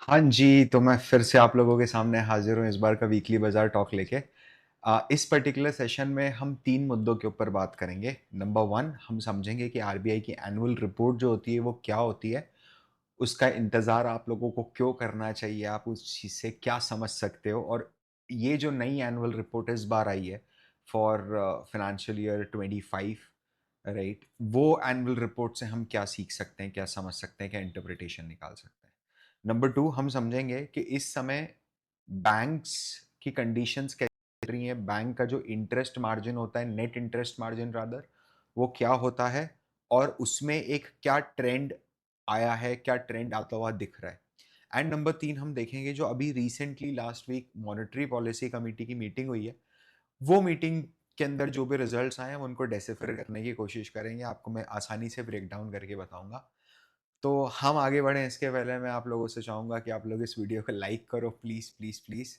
हाँ जी, तो मैं फिर से आप लोगों के सामने हाज़िर हूँ इस बार का वीकली बाज़ार टॉक लेके। इस पर्टिकुलर सेशन में हम 3 मुद्दों के ऊपर बात करेंगे। नंबर 1 हम समझेंगे कि आरबीआई की एनुअल रिपोर्ट जो होती है वो क्या होती है? उसका इंतज़ार आप लोगों को क्यों करना चाहिए? आप उस चीज़ से क्या समझ सकते हो? और ये जो नई एनुअल रिपोर्ट इस बार आई है फॉर फाइनेंशियल ईयर 25, राइट? वो एनुअल रिपोर्ट से हम क्या सीख सकते हैं, क्या समझ सकते हैं, क्या इंटरप्रिटेशन निकाल सकते हैं? नंबर 2 हम समझेंगे कि इस समय बैंक्स की कंडीशंस कैसी चल रही हैं, बैंक का जो इंटरेस्ट मार्जिन होता है, नेट इंटरेस्ट मार्जिन रादर, वो क्या होता है और उसमें एक क्या ट्रेंड आया है, क्या ट्रेंड आता हुआ दिख रहा है। एंड नंबर 3 हम देखेंगे जो अभी recently last week monetary policy committee की मीटिंग हुई है, वो मीटिंग के अंदर जो भी रिजल्ट्स आए हैं, हम उनको डेसिफर करने की कोशिश करेंगे। आपको मैं आसानी से ब्रेक डाउन करके बताऊँगा। तो हम आगे बढ़ें इसके पहले मैं आप लोगों से चाहूँगा कि आप लोग इस वीडियो को लाइक करो प्लीज़, प्लीज़, प्लीज़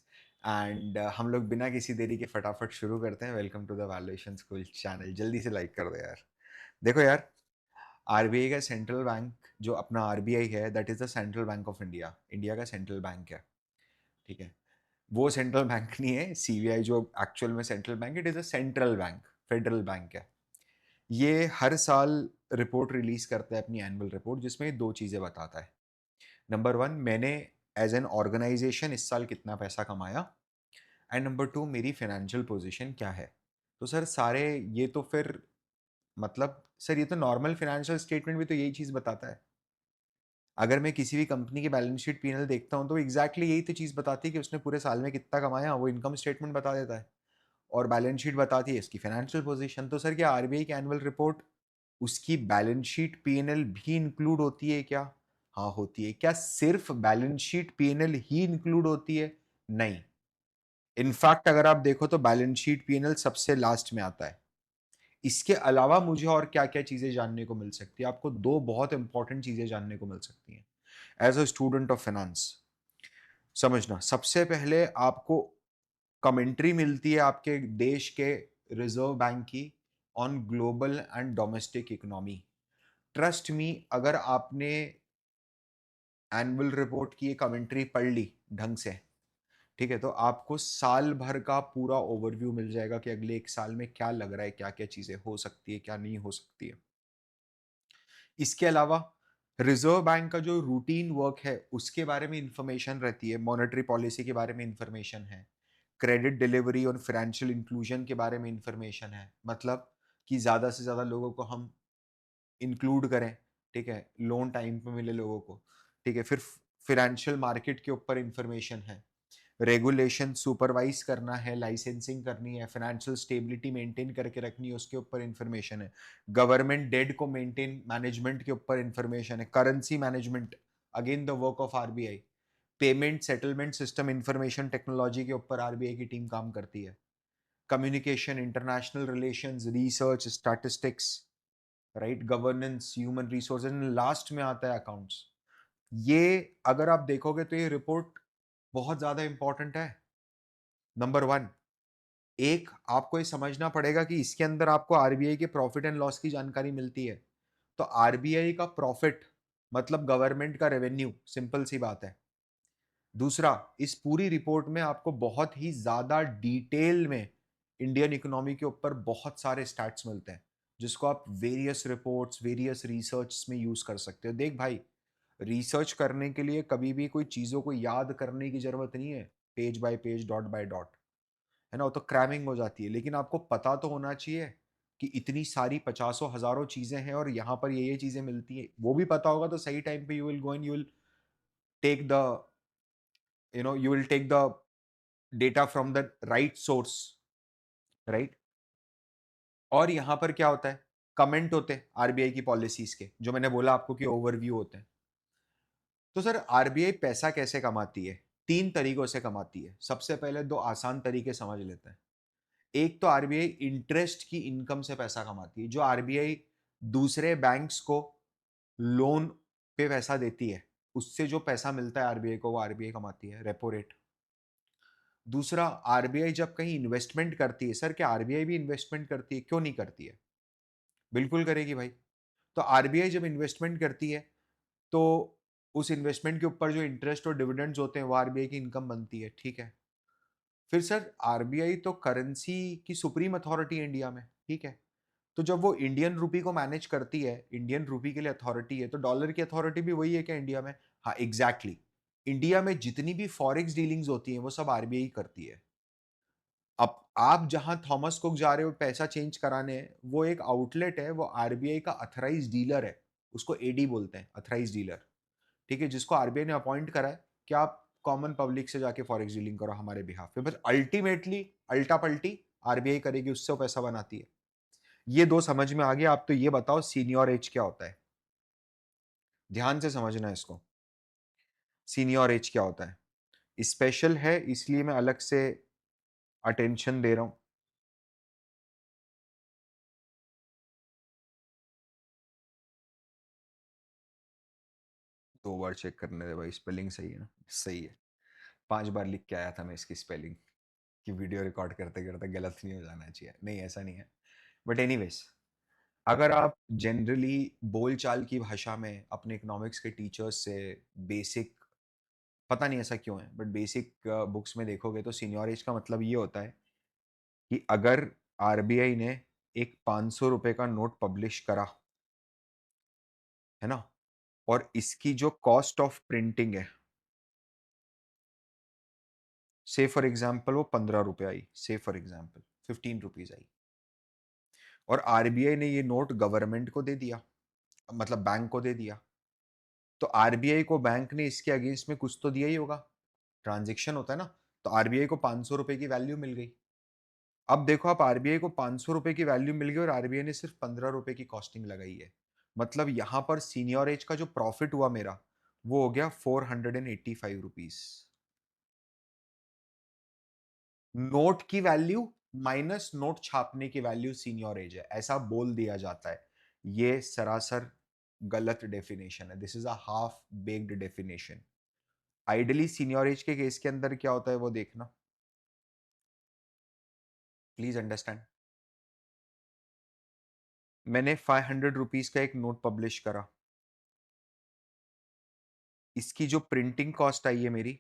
एंड हम लोग बिना किसी देरी के फटाफट शुरू करते हैं। Welcome to the valuation school channel. जल्दी से लाइक कर दो यार। देखो यार, आरबीआई का सेंट्रल बैंक जो अपना आरबीआई है that is the central bank of India. India का सेंट्रल बैंक है, ठीक है? वो सेंट्रल बैंक नहीं है, सीबीआई जो एक्चुअल में central bank it is a central bank, federal bank है। ये हर साल रिपोर्ट रिलीज़ करता है अपनी एनुअल रिपोर्ट जिसमें 2 चीज़ें बताता है। नंबर 1 मैंने एज़ एन ऑर्गेनाइज़ेशन इस साल कितना पैसा कमाया एंड नंबर 2 मेरी फाइनेंशियल पोज़ीशन क्या है। तो सर सारे ये तो फिर मतलब सर ये तो नॉर्मल फाइनेंशियल स्टेटमेंट भी तो यही चीज़ बताता है। अगर मैं किसी भी कंपनी की बैलेंस शीट पी&एल देखता हूँ तो एग्ज़ैक्टली यही तो चीज़ बताती है कि उसने पूरे साल में कितना कमाया, वो इनकम स्टेटमेंट बता देता है और बैलेंस शीट बताती है इसकी फाइनेंशियल पोज़ीशन। तो सर क्या आरबीआई की एनुअल रिपोर्ट उसकी बैलेंस शीट पी&एल भी इंक्लूड होती है क्या? हाँ, होती है। क्या सिर्फ बैलेंस शीट पी&एल ही इंक्लूड होती है? नहीं। इनफैक्ट अगर आप देखो तो बैलेंस शीट पी&एल सबसे लास्ट में आता है। इसके अलावा मुझे और क्या-क्या चीज़ें जानने को मिल सकती है? आपको 2 बहुत इंपॉर्टेंट चीज़ें जानने को मिल सकती हैं, as a student of finance. समझना, सबसे पहले आपको कमेंट्री मिलती है आपके देश के रिज़र्व बैंक की on global and domestic economy. Trust me अगर आपने एनुअल रिपोर्ट की ये कमेंट्री पढ़ ली ढंग से, ठीक है? तो आपको साल भर का पूरा ओवरव्यू मिल जाएगा कि अगले 1 साल में क्या लग रहा है, क्या-क्या चीज़ें हो सकती है, क्या नहीं हो सकती है। इसके अलावा रिज़र्व बैंक का जो रूटीन वर्क है, उसके बारे में इन्फॉर्मेशन रहती है, मॉनेटरी पॉलिसी के बारे में इन्फॉर्मेशन है, क्रेडिट डिलीवरी और फाइनेंशियल इंक्लूजन के बारे में इन्फॉर्मेशन है। मतलब कि ज़्यादा से ज़्यादा लोगों को हम इंक्लूड करें, ठीक है? लोन टाइम पे मिले लोगों को, ठीक है? फिर फाइनेंशियल मार्केट के ऊपर इन्फॉर्मेशन है, रेगुलेशन सुपरवाइज करना है, लाइसेंसिंग करनी है, फाइनेंशियल स्टेबिलिटी मेंटेन करके रखनी है, उसके ऊपर इन्फॉर्मेशन है, गवर्नमेंट डेट को मेंटेन मैनेजमेंट के ऊपर इन्फॉर्मेशन है, currency management again the work of RBI, payment settlement system information technology के ऊपर आरबीआई की टीम काम करती है, communication, international relations, research, statistics, right, governance, human resources, last में आता है अकाउंट्स। ये अगर आप देखोगे तो ये रिपोर्ट बहुत ज्यादा इंपॉर्टेंट है। नंबर 1, एक आपको ये समझना पड़ेगा कि इसके अंदर आपको आरबीआई के प्रॉफिट एंड लॉस की जानकारी मिलती है। तो आरबीआई का प्रॉफिट मतलब गवर्नमेंट का रेवेन्यू, सिंपल सी बात है। दूसरा, इस पूरी रिपोर्ट में आपको बहुत ही ज्यादा डिटेल में इंडियन इकोनॉमी के ऊपर बहुत सारे स्टैट्स मिलते हैं, जिसको आप वेरियस रिपोर्ट्स, वेरियस रिसर्च में यूज कर सकते हो। देख भाई, रिसर्च करने के लिए कभी भी कोई चीज़ों को याद करने की ज़रूरत नहीं है, page bye page, dot by dot, है ना? वो तो क्रैमिंग हो जाती है, लेकिन आपको पता तो होना चाहिए कि इतनी सारी पचासों, हज़ारों चीज़ें हैं और यहाँ पर ये चीज़ें मिलती हैं। वो भी पता होगा तो सही टाइम पे you will go and you will take the you will take the data from the right source, right? और यहाँ पर क्या होता है? कमेंट होते हैं आरबीआई की पॉलिसीज़ के, जो मैंने बोला आपको कि ओवरव्यू होते हैं। तो सर आरबीआई पैसा कैसे कमाती है? 3 तरीकों से कमाती है। सबसे पहले 2 आसान तरीके समझ लेते हैं। एक तो आरबीआई इंटरेस्ट की इनकम से पैसा कमाती है। जो आरबीआई दूसरे बैंक्स को लोन पे पैसा देती है, उससे जो पैसा मिलता है आरबीआई को, वो आरबीआई कमाती है, रेपो रेट। दूसरा, आरबीआई जब कहीं इन्वेस्टमेंट करती है, सर क्या आरबीआई भी इन्वेस्टमेंट करती है? क्यों नहीं करती है? बिल्कुल करेगी भाई। तो आरबीआई जब इन्वेस्टमेंट करती है, तो उस इन्वेस्टमेंट के ऊपर जो इंटरेस्ट और डिविडेंड्स होते हैं वो आरबीआई की इनकम बनती है, ठीक है। फिर सर आरबीआई तो करेंसी की सुप्रीम अथॉरिटी है इंडिया में, ठीक है। तो जब वो इंडियन रूपी को मैनेज करती है, इंडियन रूपी के लिए अथॉरिटी है, तो डॉलर की अथॉरिटी भी वही है क्या इंडिया में? हाँ एग्जैक्टली exactly. इंडिया में जितनी भी फॉरेक्स डीलिंग्स होती हैं वो सब आरबीआई करती है। अब आप जहां थॉमस कुक जा रहे हो पैसा चेंज कराने, वो एक आउटलेट है, वो आरबीआई का अथराइज डीलर है, उसको एडी बोलते हैं, अथराइज डीलर, ठीक है, जिसको आरबीआई ने अपॉइंट करा है कि आप कॉमन पब्लिक से जाके फॉरेक्स डीलिंग करो हमारे बिहाफ पे, बस अल्टीमेटली अल्टा पल्टी आरबीआई करेगी, उससे वो पैसा बनाती है। ये दो समझ में आ गया। आप तो ये बताओ सीनियर एज क्या होता है, ध्यान से समझना है इसको। सीनियर एज क्या होता है, स्पेशल है इसलिए मैं अलग से अटेंशन दे रहा हूं। 2 बार चेक करने दे भाई, स्पेलिंग सही है ना? सही है। 5 बार लिख के आया था मैं इसकी स्पेलिंग, कि वीडियो रिकॉर्ड करते करते गलत नहीं हो जाना चाहिए, नहीं ऐसा नहीं है। बट एनीवेज, अगर आप जनरली बोलचाल की भाषा में अपने इकोनॉमिक्स के टीचर्स से बेसिक, पता नहीं ऐसा क्यों है, बट बेसिक बुक्स में देखोगे तो सीनियर एज का मतलब ये होता है कि अगर आरबीआई ने एक 500 रुपए का नोट पब्लिश करा, है ना, और इसकी जो कॉस्ट ऑफ प्रिंटिंग है, से फॉर एग्जाम्पल वो 15 रुपए आई, से फॉर एग्जाम्पल 15 रुपीज आई, और आरबीआई ने ये नोट गवर्नमेंट को दे दिया, मतलब बैंक को दे दिया, तो आरबीआई को बैंक ने इसके अगेंस्ट में कुछ तो दिया ही होगा, ट्रांजेक्शन होता है ना। तो आरबीआई को 500 रुपए की वैल्यू मिल गई। अब देखो, आप आरबीआई को 500 रुपए की वैल्यू मिल गई और आरबीआई ने सिर्फ 15 रुपए की कॉस्टिंग लगाई है। मतलब यहां पर सीनियर एज का जो प्रॉफिट हुआ मेरा, वो हो गया 485 रुपीज। नोट की वैल्यू माइनस नोट छापने की वैल्यू सीनियर एज है, ऐसा बोल दिया जाता है। ये सरासर गलत डेफिनेशन है, this is a half baked definition. Ideally senior age के केस के अंदर क्या होता है वो देखना, प्लीज अंडरस्टैंड। मैंने 500 रुपीज का एक नोट पब्लिश करा, इसकी जो प्रिंटिंग कॉस्ट आई है मेरी,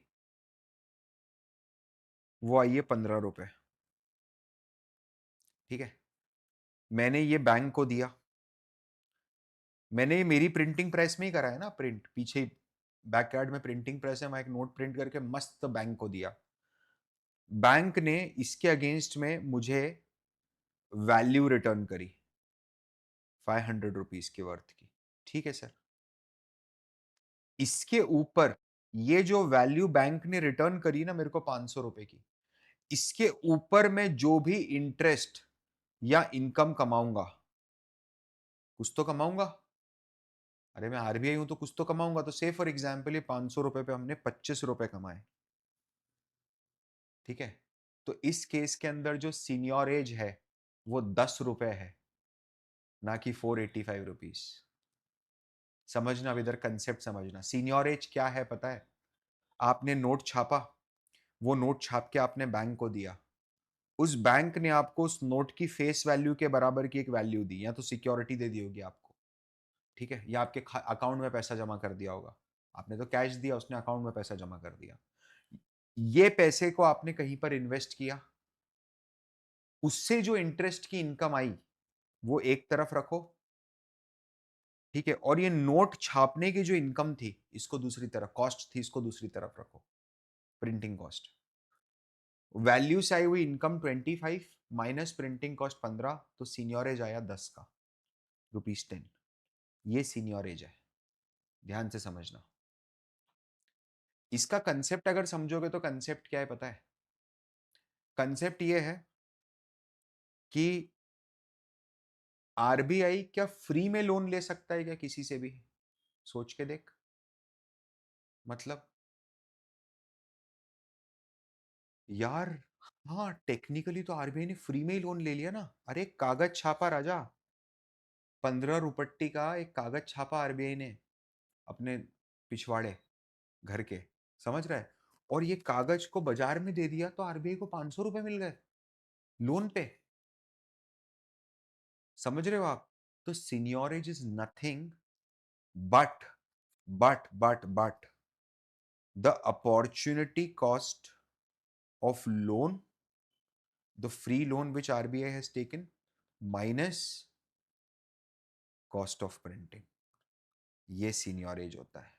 वो आई है 15 रुपए, ठीक है। मैंने ये बैंक को दिया, मैंने ये मेरी प्रिंटिंग प्रेस में ही करा है ना, प्रिंट पीछे बैक यार्ड में प्रिंटिंग प्रेस है, मैं एक नोट प्रिंट करके मस्त बैंक को दिया। बैंक ने इसके अगेंस्ट में मुझे वैल्यू रिटर्न करी 500 रुपीज के वर्थ की, ठीक है सर। इसके ऊपर ये जो वैल्यू बैंक ने रिटर्न करी ना मेरे को 500 रुपए की, इसके ऊपर मैं जो भी इंटरेस्ट या इनकम कमाऊंगा, कुछ तो कमाऊंगा। अरे मैं आरबीआई हूं तो कुछ तो कमाऊंगा, तो से फॉर एग्जाम्पल ये 500 रुपए पे हमने 25 रुपए कमाए, ठीक है। तो इस केस के अंदर जो सीनियर एज है वो 10 रुपए है, ना कि 485 रुपीज। समझना, अब इधर कंसेप्ट समझना, सीनियर एज क्या है पता है? आपने नोट छापा, वो नोट छाप के आपने बैंक को दिया, उस बैंक ने आपको उस नोट की फेस वैल्यू के बराबर की एक वैल्यू दी, या तो सिक्योरिटी दे दी होगी आपको, ठीक है, या आपके अकाउंट में पैसा जमा कर दिया होगा। आपने तो कैश दिया, उसने अकाउंट में पैसा जमा कर दिया। ये पैसे को आपने कहीं पर इन्वेस्ट किया, उससे जो इंटरेस्ट की इनकम आई वो एक तरफ रखो, ठीक है, और ये नोट छापने की जो इनकम थी इसको दूसरी तरफ, कॉस्ट थी इसको दूसरी तरफ रखो, प्रिंटिंग कॉस्ट। वैल्यू से आई हुई इनकम 25 माइनस प्रिंटिंग कॉस्ट 15, तो सीनियरेज आया 10 का, रुपीज 10। ये सीनियरेज है, ध्यान से समझना। इसका कंसेप्ट अगर समझोगे तो कंसेप्ट क्या है पता है? कंसेप्ट ये है कि आरबीआई क्या फ्री में लोन ले सकता है क्या किसी से भी? सोच के देख। मतलब यार, हाँ टेक्निकली तो आरबीआई ने फ्री में ही लोन ले लिया ना। अरे कागज छापा राजा, 15 रुपट्टी का एक कागज छापा आरबीआई ने अपने पिछवाड़े घर के, समझ रहा है, और ये कागज को बाजार में दे दिया तो आरबीआई को 500 रुपए मिल गए लोन पे। समझ रहे हो आप? तो seigniorage is nothing but but the opportunity cost of loan, the free loan which RBI has taken, minus cost of printing, ये सीनियरेज होता है।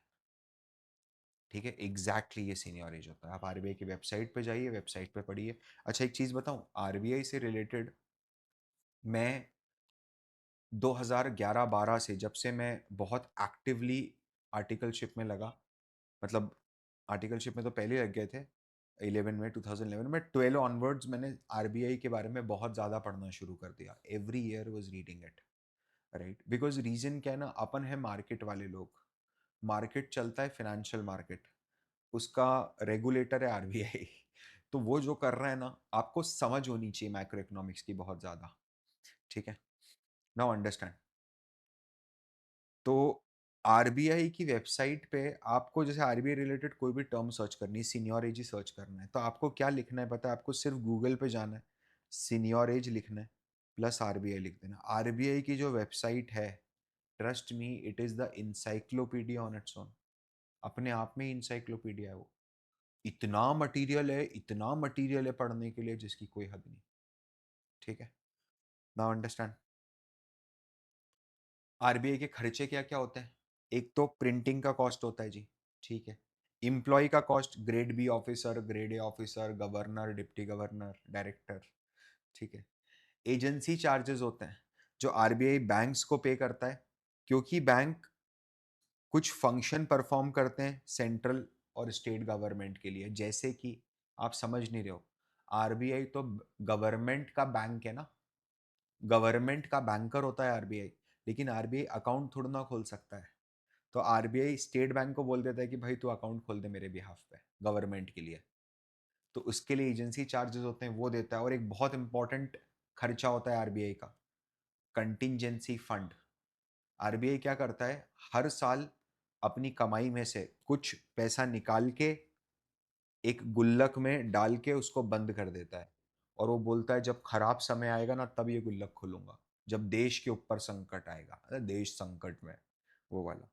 ठीक है, एग्जैक्टली ये सीनियरेज होता है। आप आरबीआई की वेबसाइट पे जाइए, वेबसाइट पे पढ़िए। अच्छा, एक चीज बताऊं, आरबीआई से रिलेटेड मैं 2011-12 से, जब से मैं बहुत एक्टिवली आर्टिकलशिप में लगा, मतलब आर्टिकलशिप में तो पहले लग गए थे 11 में, 2011 में, 12 ऑनवर्ड्स मैंने आरबीआई के बारे में बहुत ज़्यादा पढ़ना शुरू कर दिया। Every year was reading it, right? Because reason क्या है ना, अपन है मार्केट वाले लोग, मार्केट चलता है फाइनेंशियल मार्केट, उसका रेगुलेटर है आरबीआई। तो वो जो कर रहा है ना, आपको समझ होनी चाहिए मैक्रो इकोनॉमिक्स की बहुत ज़्यादा। ठीक है, नाउ अंडरस्टैंड। तो आरबीआई की वेबसाइट पे आपको जैसे आरबीआई रिलेटेड कोई भी टर्म सर्च करनी है, सीनियर एज ही सर्च करना है, तो आपको क्या लिखना है पता है? आपको सिर्फ गूगल पे जाना है, सीनियर एज लिखना है, प्लस आरबीआई लिख देना। आरबीआई की जो वेबसाइट है, trust me, it is the encyclopedia on its own. अपने आप में इंसाइक्लोपीडिया है वो। इतना मटेरियल है पढ़ने के लिए जिसकी कोई हद नहीं। ठीक है, नाउ अंडरस्टैंड। आरबीआई के खर्चे क्या क्या होते हैं? एक तो प्रिंटिंग का कॉस्ट होता है जी, ठीक है। एम्प्लॉय का cost, grade B officer, grade A officer, governor, deputy governor, director, ठीक है। एजेंसी चार्जेस होते हैं जो आरबीआई बैंक्स को पे करता है, क्योंकि बैंक कुछ फंक्शन परफॉर्म करते हैं सेंट्रल और स्टेट गवर्नमेंट के लिए। जैसे कि आप समझ नहीं रहे हो, आरबीआई तो गवर्नमेंट का बैंक है ना, गवर्नमेंट का बैंकर होता है आरबीआई, लेकिन आरबीआई अकाउंट थोड़ा ना खोल सकता है। तो आरबीआई स्टेट बैंक को बोल देता है कि भाई तू अकाउंट खोल दे मेरे बिहाफ पे, गवर्नमेंट के लिए। तो उसके लिए एजेंसी चार्जेस होते हैं, वो देता है। और एक बहुत इंपॉर्टेंट खर्चा होता है आरबीआई का, कंटिंजेंसी फंड। आरबीआई क्या करता है, हर साल अपनी कमाई में से कुछ पैसा निकाल के एक गुल्लक में डाल के उसको बंद कर देता है, और वो बोलता है जब खराब समय आएगा ना, तब ये गुल्लक खोलूंगा, जब देश के ऊपर संकट आएगा, अरे देश संकट में, वो वाला।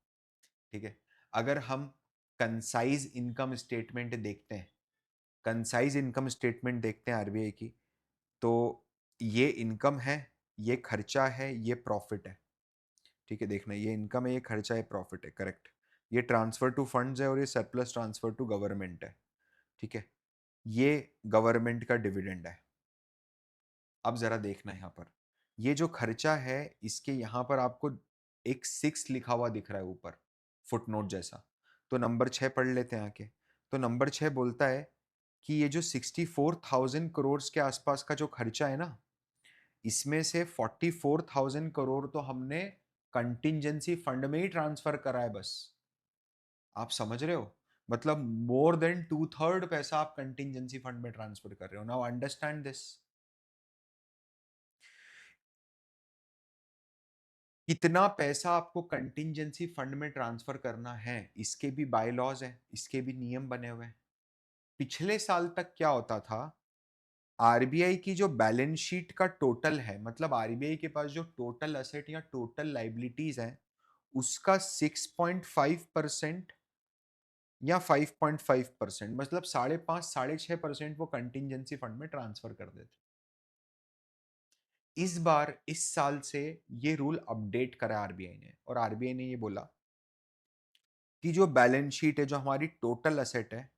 ठीक है। अगर हम कंसाइज इनकम स्टेटमेंट देखते हैं, कंसाइज इनकम स्टेटमेंट देखते हैं आरबीआई की, तो ये इनकम है, ये खर्चा है, ये प्रॉफिट है। ठीक है, देखना, ये इनकम है, ये खर्चा है, प्रॉफिट है, करेक्ट। ये ट्रांसफर टू फंड्स है, और ये सरप्लस ट्रांसफर टू गवर्नमेंट है। ठीक है, ये गवर्नमेंट का डिविडेंड है। अब जरा देखना यहाँ पर, ये जो खर्चा है, इसके यहाँ पर आपको एक 6 लिखा हुआ दिख रहा है ऊपर, फुटनोट जैसा। तो नंबर 6 पढ़ लेते हैं आके। तो नंबर 6 बोलता है कि ये जो 64,000 करोड़ के आसपास का जो खर्चा है ना, इसमें से 44,000 करोड़ तो हमने कंटिंजेंसी फंड में ही ट्रांसफर करा है बस। आप समझ रहे हो? मतलब मोर देन 2/3 पैसा आप कंटिंजेंसी फंड में ट्रांसफर कर रहे हो। Now understand this. कितना पैसा आपको कंटिंजेंसी फंड में ट्रांसफर करना है, इसके भी बाय लॉज है, इसके भी नियम बने हुए हैं। पिछले साल तक क्या होता था, आरबीआई की जो बैलेंस शीट का टोटल है, मतलब आरबीआई के पास जो टोटल असेट या टोटल लाइबिलिटीज है, उसका 6.5% या 5.5%, मतलब 5.5 6.5% वो कंटिंजेंसी फंड में ट्रांसफर कर देते। इस बार इस साल से ये रूल अपडेट करा आरबीआई ने, और आरबीआई ने ये बोला कि जो बैलेंस शीट है, जो हमारी टोटल असेट है,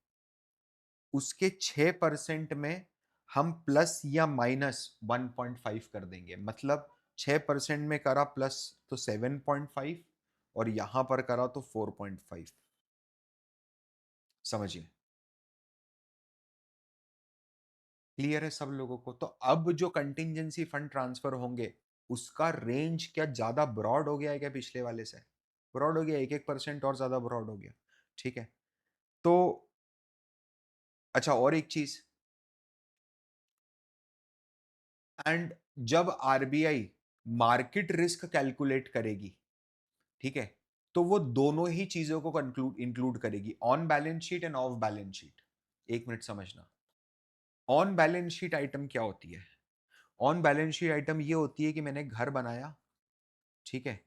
उसके 6% में हम प्लस या माइनस 1.5 कर देंगे। मतलब 6% में करा प्लस तो 7.5, और यहां पर करा तो 4.5। समझिए, क्लियर है सब लोगों को? तो अब जो कंटिंजेंसी फंड ट्रांसफर होंगे, उसका रेंज क्या ज्यादा ब्रॉड हो गया है क्या पिछले वाले से? ब्रॉड हो गया, 1-1% और ज्यादा ब्रॉड हो गया। ठीक है। तो अच्छा, और एक चीज, एंड जब आरबीआई मार्केट रिस्क कैलकुलेट करेगी, ठीक है, तो वो दोनों ही चीजों को इंक्लूड करेगी, on balance sheet end of balance sheet. एक मिनट समझना, ऑन बैलेंस शीट आइटम क्या होती है? ऑन बैलेंस शीट आइटम ये होती है कि मैंने घर बनाया, ठीक है,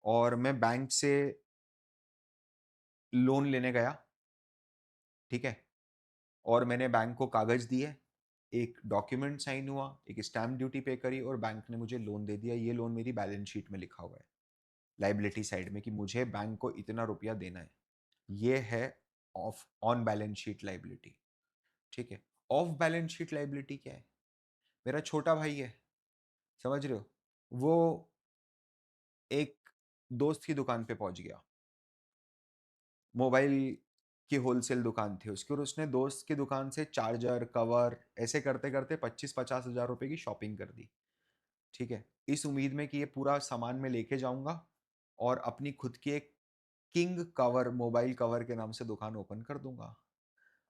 और मैं बैंक से लोन लेने गया, ठीक है? और मैंने बैंक को कागज़ दिए, एक डॉक्यूमेंट साइन हुआ, एक स्टैम्प ड्यूटी पे करी और बैंक ने मुझे लोन दे दिया। ये लोन मेरी बैलेंस शीट में लिखा हुआ है, लायबिलिटी साइड में, कि मुझे बैंक को इतना रुपया देना है। ये है of on balance sheet liability, ठीक है? ऑफ बैलेंस शीट लायबिलिटी क्या है? मेरा छोटा भाई है, समझ रहे हो? वो एक दोस्त की दुकान पे पहुँच गया। मोबाइल की होलसेल दुकान थी उसकी और उसने दोस्त की दुकान से चार्जर, कवर ऐसे करते-करते 25-50 हज़ार रुपए की शॉपिंग कर दी, ठीक है? इस उम्मीद में कि ये पूरा सामान मैं लेके जाऊँगा और अपनी खुद की एक किंग कवर, मोबाइल कवर के नाम से दुकान ओपन कर दूँगा।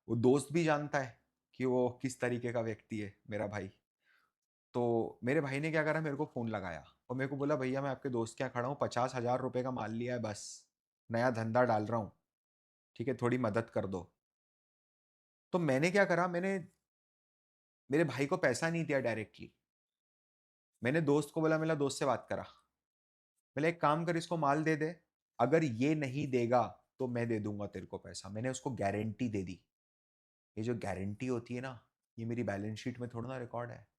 वो दोस्त भी जानता है कि वो किस तरीके का व्यक्ति है, मेरा भाई। तो मेरे भाई ने क्या करा, मेरे को फ़ोन लगाया और मेरे को बोला, "भैया मैं आपके दोस्त के यहाँ खड़ा हूँ, 50,000 रुपए का माल लिया है बस। नया धंधा डाल रहा हूँ, ठीक है? थोड़ी मदद कर दो।" तो मैंने क्या करा, मैंने मेरे भाई को पैसा नहीं दिया डायरेक्टली। मैंने दोस्त को बोला, मेरा दोस्त से बात करा। बोला, "एक काम कर, इसको माल दे दे। अगर ये नहीं देगा, तो मैं दे दूँगा तेरे को पैसा।" मैंने उसको गारंटी दे दी। ये जो गारंटी होती है ना, ये मेरी बैलेंस शीट में थोड़ा ना रिकॉर्ड है।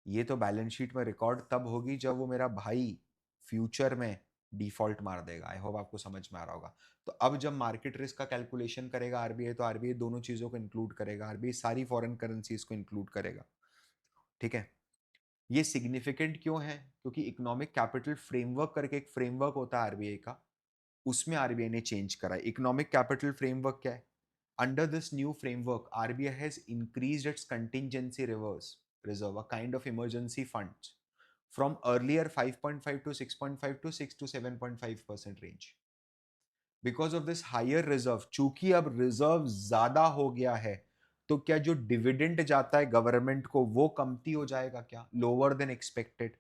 ये तो बैलेंस शीट में रिकॉर्ड तब होगी जब वो मेरा भाई फ्यूचर में डिफ़ॉल्ट मार देगा। आई होप आपको समझ में आ रहा होगा। तो अब जब मार्केट रिस्क का कैलकुलेशन करेगा आरबीआई, तो आरबीआई दोनों चीज़ों को इंक्लूड करेगा। आरबीआई सारी फॉरेन करेंसीज़ को इंक्लूड करेगा। ठीक है? ये सिग्निफिकेंट क्यों है? क्योंकि इकोनॉमिक कैपिटल फ्रेमवर्क करके एक फ्रेमवर्क होता है आरबीआई का, उसमें आरबीआई ने चेंज करा है। इकोनॉमिक कैपिटल फ्रेमवर्क क्या है? Under this new framework, RBI has increased it's contingency reserve, a kind of emergency funds, from earlier 5.5 to 6.5 to 6 to 7.5% range. Because of this higher reserve, चूंकि अब reserve ज्यादा हो गया है, तो क्या जो डिविडेंड जाता है गवर्नमेंट को वो कमती हो जाएगा क्या? लोअर देन एक्सपेक्टेड,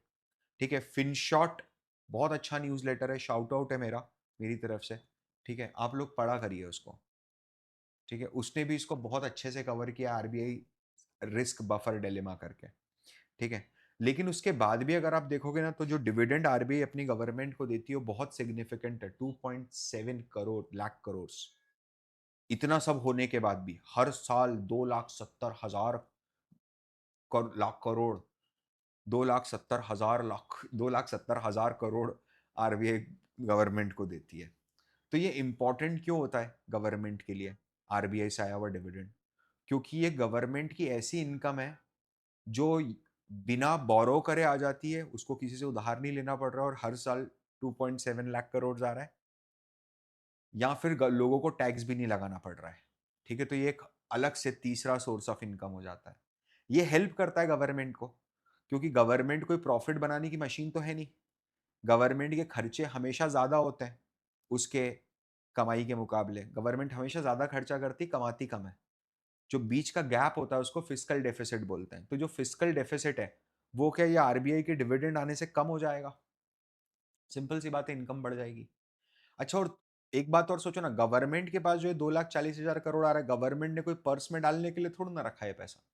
ठीक है? फिनशॉट बहुत अच्छा न्यूज़लेटर है, शाउट आउट है मेरा, मेरी तरफ से, ठीक है? आप लोग पढ़ा करिए उसको, ठीक है? उसने भी इसको बहुत अच्छे से कवर किया, आरबीआई रिस्क बफर डिलेमा करके, ठीक है? लेकिन उसके बाद भी अगर आप देखोगे ना, तो जो डिविडेंड आरबीआई अपनी गवर्नमेंट को देती है वो बहुत सिग्निफिकेंट है, 2.7 करोड़ लाख करोड़। इतना सब होने के बाद भी हर साल 2,70,000 लाख करोड़, 2,70,000 आरबीआई गवर्नमेंट को देती है। तो ये इंपॉर्टेंट क्यों होता है गवर्नमेंट के लिए, आरबीआई से आया हुआ डिविडेंड? क्योंकि ये गवर्नमेंट की ऐसी इनकम है जो बिना बोरो करे आ जाती है, उसको किसी से उधार नहीं लेना पड़ रहा और हर साल 2.7 लाख करोड़ आ रहा है, या फिर लोगों को टैक्स भी नहीं लगाना पड़ रहा है, ठीक है? तो ये एक अलग से तीसरा सोर्स ऑफ इनकम हो जाता है। ये हेल्प करता है गवर्नमेंट को, क्योंकि गवर्नमेंट कोई प्रॉफिट बनाने की मशीन तो है नहीं। गवर्नमेंट के खर्चे हमेशा ज़्यादा होते हैं उसके कमाई के मुकाबले। गवर्नमेंट हमेशा ज़्यादा खर्चा करती, कमाती कम है। जो बीच का गैप होता है उसको फिस्कल डेफिसिट बोलते हैं। तो जो फिस्कल डेफिसिट है, वो क्या, ये आरबीआई के डिविडेंड आने से कम हो जाएगा। सिंपल सी बात है, इनकम बढ़ जाएगी। अच्छा, और एक बात और सोचो ना, गवर्नमेंट के पास जो है 2,40,000 करोड़ आ रहा है, गवर्नमेंट ने कोई पर्स में डालने के लिए थोड़ा ना रखा है पैसा।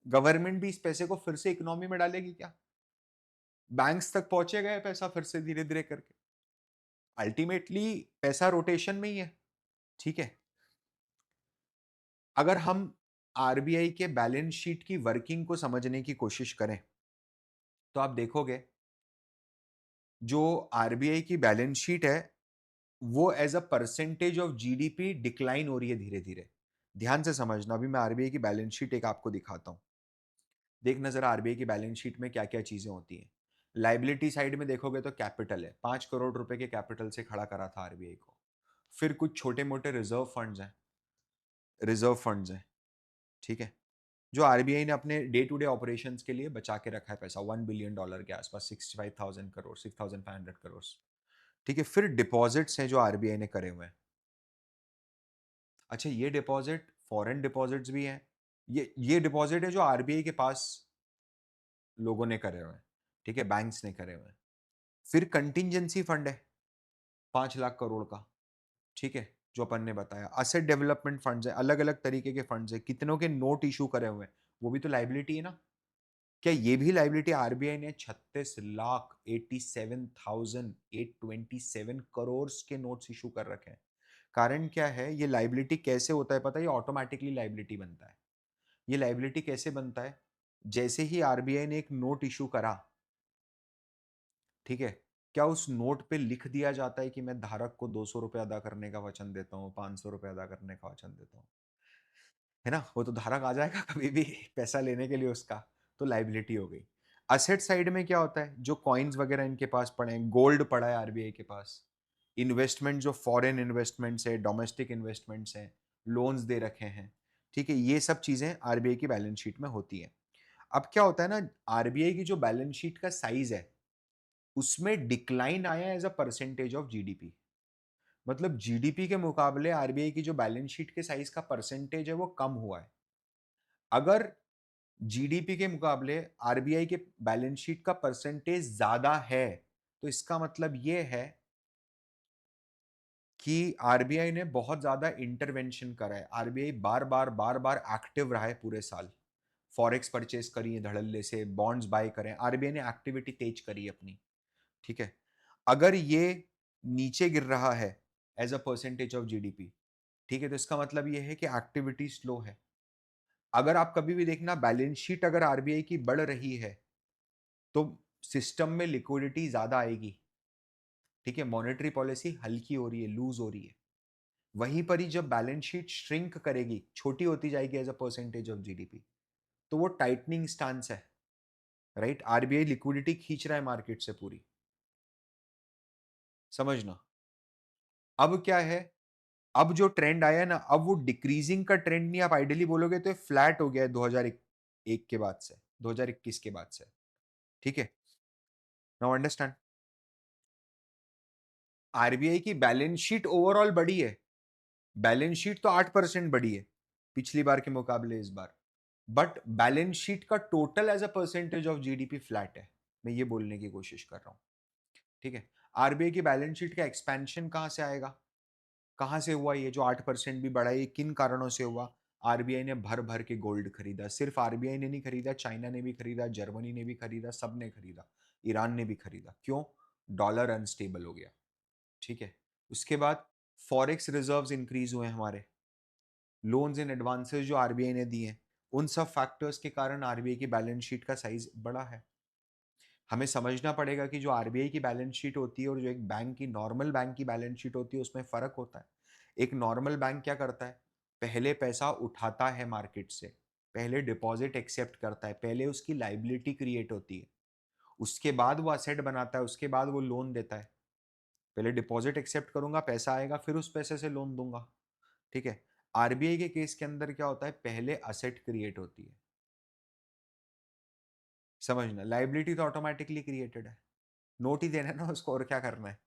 गवर्नमेंट भी इस पैसे को फिर से इकोनॉमी में डालेगी क्या? बैंक्स तक पहुंचेगा ये पैसा फिर से धीरे धीरे करके। अल्टीमेटली पैसा रोटेशन में ही है, ठीक है? अगर हम आरबीआई के बैलेंस शीट की वर्किंग को समझने की कोशिश करें, तो आप देखोगे जो आरबीआई की बैलेंस शीट है, वो as a percentage of GDP decline हो रही है धीरे धीरे। ध्यान से समझना, अभी मैं आरबीआई की बैलेंस शीट एक आपको दिखाता हूं। देख नजर आरबीआई की बैलेंस शीट में क्या क्या चीजें होती हैं। लाइबिलिटी साइड में देखोगे तो कैपिटल है, 5 करोड़ रुपए के कैपिटल से खड़ा करा था आरबीआई को। फिर कुछ छोटे मोटे रिजर्व फंड्स हैं, ठीक है? जो आरबीआई ने अपने डे टू डे ऑपरेशंस के लिए बचा के रखा है पैसा, $1 बिलियन के आसपास, 65,000 करोड़, 6,500 करोड़, ठीक है? फिर डिपॉजिट्स हैं जो आरबीआई ने करे हुए हैं। अच्छा, ये डिपॉजिट फॉरेन डिपॉजिट्स भी हैं। ये डिपॉजिट है जो आरबीआई के पास लोगों ने करे हुए हैं, ठीक है? बैंक्स ने करे हुए हैं। फिर कंटिंजेंसी फंड है 5 लाख करोड़ का, ठीक है? जो अपन ने बताया, असेट डेवलपमेंट फंड्स है, अलग अलग तरीके के फंड्स है, कितनों के नोट इशू करे हुए हैं, वो भी तो लाइबिलिटी है ना? क्या ये भी लाइबिलिटी? आरबीआई ने 36,87,827 करोड़ के नोट्स इशू कर रखे हैं। कारण क्या है, ये लायबिलिटी कैसे होता है पता है? ये ऑटोमैटिकली लायबिलिटी बनता है। ये लायबिलिटी कैसे बनता है? जैसे ही आरबीआई ने एक नोट इश्यू करा, ठीक है? क्या उस नोट पे लिख दिया जाता है कि मैं धारक को ₹200 अदा करने का वचन देता हूँ, ₹500 अदा करने का वचन देता हूँ, है ना? वो तो धारक आ जाएगा कभी भी पैसा लेने के लिए उसका, तो लायबिलिटी हो गई। एसेट साइड में क्या होता है? जो कॉइन्स वगैरह इनके पास पड़े हैं, गोल्ड पड़ा है आरबीआई के पास, इन्वेस्टमेंट जो फॉरेन इन्वेस्टमेंट्स है, डोमेस्टिक इन्वेस्टमेंट्स हैं, लोन्स दे रखे हैं, ठीक है? ये सब चीज़ें आरबीआई की बैलेंस शीट में होती हैं। अब क्या होता है ना, आरबीआई की जो बैलेंस शीट का साइज़ है, उसमें डिक्लाइन आया है as a percentage of GDP. मतलब जीडीपी के मुकाबले आरबीआई की जो बैलेंस शीट के साइज़ का परसेंटेज है, वो कम हुआ है। अगर जीडीपी के मुकाबले आरबीआई के बैलेंस शीट का परसेंटेज ज़्यादा है, तो इसका मतलब ये है कि आरबीआई ने बहुत ज़्यादा इंटरवेंशन करा है। आरबीआई बार-बार एक्टिव रहा है पूरे साल। फॉरेक्स परचेज़ करी है धड़ल्ले से, बॉन्ड्स बाय करें, आरबीआई ने एक्टिविटी तेज करी है अपनी, ठीक है? अगर ये नीचे गिर रहा है as a percentage of GDP, ठीक है? तो इसका मतलब ये है कि एक्टिविटी स्लो है। अगर आप कभी भी देखना बैलेंस शीट अगर आरबीआई की बढ़ रही है, तो सिस्टम में लिक्विडिटी ज़्यादा आएगी, ठीक है? मॉनेटरी पॉलिसी हल्की हो रही है, लूज़ हो रही है। वहीं पर ही जब बैलेंस शीट श्रिंक करेगी, छोटी होती जाएगी as a percentage of GDP, तो वो टाइटनिंग स्टांस है, राइट? आरबीआई लिक्विडिटी खींच रहा है मार्केट से पूरी, समझना। अब क्या है, अब जो ट्रेंड आया है ना, अब वो डिक्रीजिंग का ट्रेंड नहीं, आप आइडियली बोलोगे तो ये फ्लैट हो गया है 2001 के बाद से, 2021 के बाद से, ठीक है? Now understand. आरबीआई की बैलेंस शीट ओवरऑल बढ़ी है, बैलेंस शीट तो 8% बढ़ी है पिछली बार के मुकाबले इस बार, बट बैलेंस शीट का total as a percentage of GDP flat है। मैं ये बोलने की कोशिश कर रहा हूं, ठीक है? आरबीआई की बैलेंस शीट का एक्सपेंशन कहां से आएगा? कहां से हुआ? ये जो 8% भी बढ़ा है, ये किन कारणों से हुआ? आरबीआई ने भर भर के गोल्ड खरीदा। सिर्फ आरबीआई ने नहीं खरीदा, चाइना ने भी खरीदा, जर्मनी ने भी खरीदा, सब ने खरीदा, ईरान ने भी खरीदा। क्यों? डॉलर अनस्टेबल हो गया, ठीक है? उसके बाद फॉरेक्स रिजर्व्स इंक्रीज हुए हमारे, लोन्स इन एडवांसेस जो आरबीआई ने दिए, उन सब फैक्टर्स के कारण आरबीआई की बैलेंस शीट का साइज बड़ा है। हमें समझना पड़ेगा कि जो आरबीआई की बैलेंस शीट होती है और जो एक बैंक की, नॉर्मल बैंक की बैलेंस शीट होती है, उसमें फर्क होता है। एक नॉर्मल बैंक क्या करता है? पहले पैसा उठाता है मार्केट से, पहले डिपॉजिट एक्सेप्ट करता है, पहले उसकी लाइबिलिटी क्रिएट होती है, उसके बाद वो असेट बनाता है, उसके बाद वो लोन देता है। पहले डिपॉजिट एक्सेप्ट करूंगा, पैसा आएगा, फिर उस पैसे से लोन दूंगा, ठीक है? आरबीआई के केस के अंदर क्या होता है? पहले असेट क्रिएट होती है, समझना। लाइबिलिटी तो ऑटोमेटिकली क्रिएटेड है, नोट ही देना है ना उसको, और क्या करना है?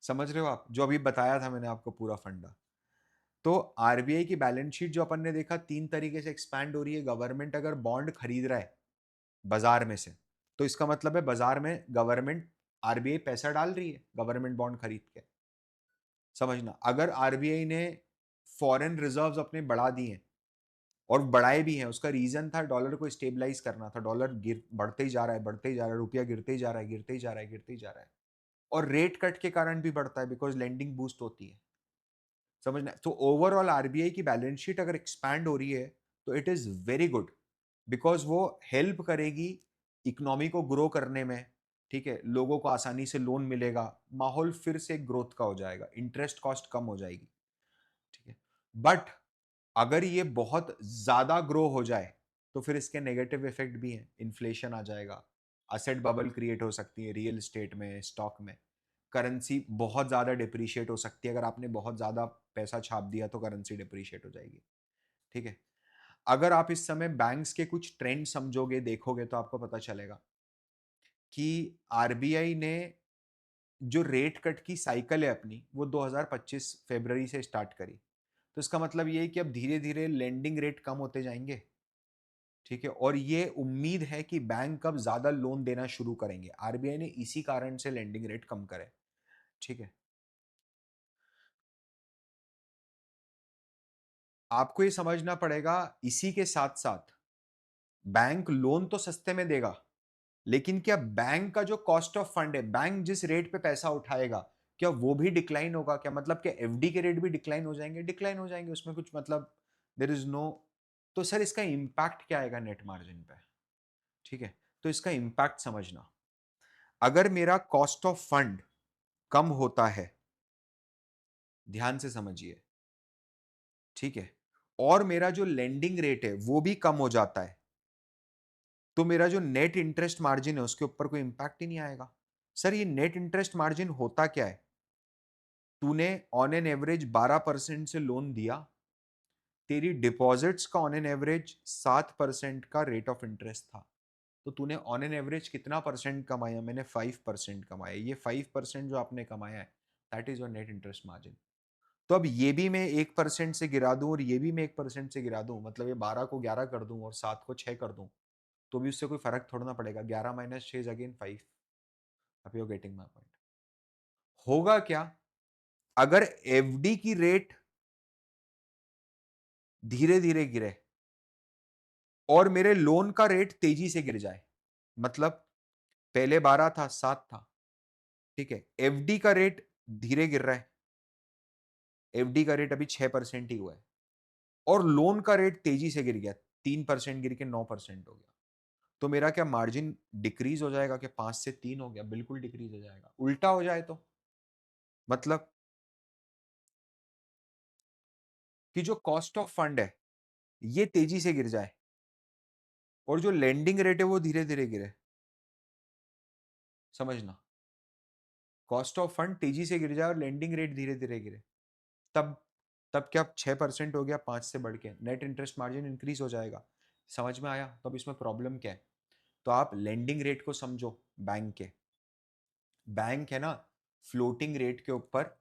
समझ रहे हो आप? जो अभी बताया था मैंने आपको पूरा फंडा। तो आरबीआई की बैलेंस शीट जो अपन ने देखा, तीन तरीके से एक्सपैंड हो रही है। गवर्नमेंट अगर बॉन्ड खरीद रहा है बाजार में से, तो इसका मतलब है बाजार में गवर्नमेंट, आरबीआई पैसा डाल रही है गवर्नमेंट बॉन्ड खरीद के, समझना। अगर आरबीआई ने फॉरेन रिजर्व्स अपने बढ़ा दिए हैं, और बढ़ाए भी हैं, उसका रीजन था डॉलर को स्टेबलाइज करना था। डॉलर गिर बढ़ते ही जा रहा है, बढ़ते ही जा रहा है, रुपया गिरते ही जा रहा है, गिरते ही जा रहा है, गिरते ही जा रहा है। और रेट कट के कारण भी बढ़ता है, बिकॉज लेंडिंग बूस्ट होती है, समझना। तो ओवरऑल आरबीआई की बैलेंस शीट अगर एक्सपैंड हो रही है, तो it is very good, because वो हेल्प करेगी इकोनॉमी को ग्रो करने में, ठीक है? लोगों को आसानी से लोन मिलेगा, माहौल फिर से ग्रोथ का हो जाएगा, इंटरेस्ट कॉस्ट कम हो जाएगी, ठीक है? बट अगर ये बहुत ज्यादा ग्रो हो जाए, तो फिर इसके नेगेटिव इफेक्ट भी हैं। इन्फ्लेशन आ जाएगा, असेट बबल क्रिएट हो सकती है रियल एस्टेट में, स्टॉक में। करेंसी बहुत ज्यादा डिप्रिशिएट हो सकती है, अगर आपने बहुत ज्यादा पैसा छाप दिया तो करेंसी डिप्रिशिएट हो जाएगी, ठीक है? अगर आप इस समय बैंक्स के कुछ ट्रेंड समझोगे, देखोगे, तो आपको पता चलेगा कि आरबीआई ने जो रेट कट की साइकिल है अपनी, वो 2025 फरवरी से स्टार्ट करी। तो इसका मतलब ये है कि अब धीरे धीरे लेंडिंग रेट कम होते जाएंगे, ठीक है? और ये उम्मीद है कि बैंक अब ज्यादा लोन देना शुरू करेंगे, आरबीआई ने इसी कारण से लेंडिंग रेट कम करे, ठीक है? आपको ये समझना पड़ेगा, इसी के साथ साथ बैंक लोन तो सस्ते में देगा, लेकिन क्या बैंक का जो कॉस्ट ऑफ फंड है, बैंक जिस रेट पे पैसा उठाएगा, क्या वो भी डिक्लाइन होगा क्या? मतलब क्या एफडी के रेट भी डिक्लाइन हो जाएंगे? डिक्लाइन हो जाएंगे, उसमें कुछ मतलब देर इज नो। तो सर इसका इम्पैक्ट क्या आएगा नेट मार्जिन पे? ठीक है, तो इसका इम्पैक्ट समझना, अगर मेरा कॉस्ट ऑफ फंड कम होता है, ध्यान से समझिए, ठीक है, और मेरा जो लेंडिंग रेट है वो भी कम हो जाता है, तो मेरा जो नेट इंटरेस्ट मार्जिन है उसके ऊपर कोई इंपैक्ट ही नहीं आएगा। सर ये नेट इंटरेस्ट मार्जिन होता क्या है? तूने ऑन एन एवरेज 12% से लोन दिया, तेरी डिपॉजिट्स का ऑन एन एवरेज 7% का रेट ऑफ इंटरेस्ट था, तो तूने ऑन एन एवरेज कितना परसेंट कमाया? मैंने 5% कमाया। ये 5% जो आपने कमाया है, that is your net interest margin. तो अब ये भी मैं 1% से गिरा दूं और ये भी मैं 1% से गिरा दूं, मतलब ये 12 को 11 कर दूं और 7 को 6 कर दूं, तो भी उससे कोई फर्क थोड़ा ना पड़ेगा। 11 माइनस 6 इज अगेन 5। अब यू गेटिंग माय पॉइंट। होगा क्या अगर एफडी की रेट धीरे धीरे गिरे और मेरे लोन का रेट तेजी से गिर जाए? मतलब पहले 12 था, 7 था, ठीक है, एफडी का रेट धीरे गिर रहा है, एफडी का रेट अभी 6% ही हुआ है, और लोन का रेट तेजी से गिर गया, 3% गिर के 9% हो गया, तो मेरा क्या मार्जिन डिक्रीज हो जाएगा? कि 5 से 3 हो गया? बिल्कुल डिक्रीज हो जाएगा। उल्टा हो जाए तो मतलब कि जो कॉस्ट ऑफ फंड है ये तेजी से गिर जाए और जो लेंडिंग रेट है वो धीरे धीरे गिरे। समझना, कॉस्ट ऑफ फंड तेजी से गिर जाए और लेंडिंग रेट धीरे धीरे गिरे, तब तब क्या 6% हो गया 5 से बढ़ के, नेट इंटरेस्ट मार्जिन इंक्रीज हो जाएगा। समझ में आया? तो अब इसमें प्रॉब्लम क्या है? तो आप लेंडिंग रेट को समझो। बैंक के, बैंक है ना, फ्लोटिंग रेट के ऊपर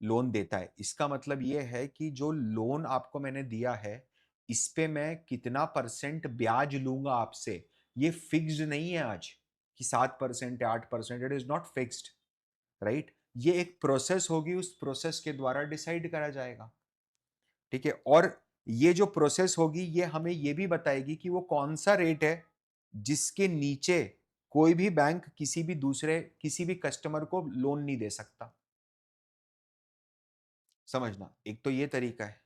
लोन देता है। इसका मतलब ये है कि जो लोन आपको मैंने दिया है, इस पे मैं कितना परसेंट ब्याज लूंगा आपसे, ये फिक्स्ड नहीं है आज कि 7% या 8%। It is not fixed, right? ये एक प्रोसेस होगी, उस प्रोसेस के द्वारा डिसाइड करा जाएगा, ठीक है। और ये जो प्रोसेस होगी ये हमें ये भी बताएगी कि वो कौन सा रेट है जिसके नीचे कोई भी बैंक किसी भी दूसरे किसी भी कस्टमर को लोन नहीं दे सकता। समझना, एक तो ये तरीका है।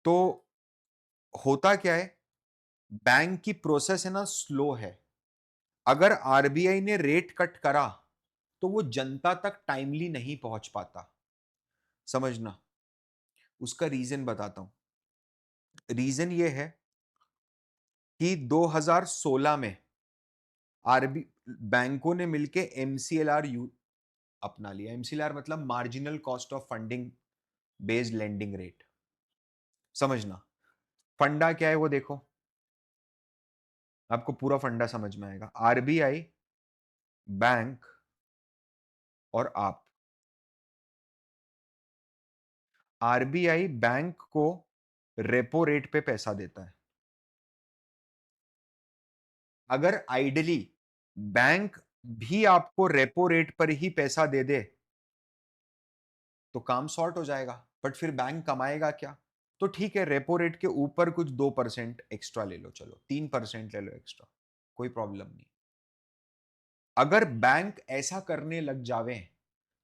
तो होता क्या है, बैंक की प्रोसेस है ना स्लो है। अगर आरबीआई ने रेट कट करा तो वो जनता तक टाइमली नहीं पहुंच पाता। समझना, उसका रीजन बताता हूं। रीजन ये है कि 2016 में आरबी बैंकों ने मिलके एमसीएलआर यू अपना लिया। एमसीएलआर मतलब marginal cost of funding based lending rate. समझना, फंडा क्या है वो देखो, आपको पूरा फंडा समझ में आएगा। आरबीआई, बैंक और आप। आरबीआई बैंक को रेपो रेट पे पैसा देता है। अगर आइडली बैंक भी आपको रेपो रेट पर ही पैसा दे दे तो काम सॉर्ट हो जाएगा, बट फिर बैंक कमाएगा क्या? तो ठीक है, रेपो रेट के ऊपर कुछ 2% एक्स्ट्रा ले लो, चलो 3% ले लो एक्स्ट्रा, कोई प्रॉब्लम नहीं। अगर बैंक ऐसा करने लग जावे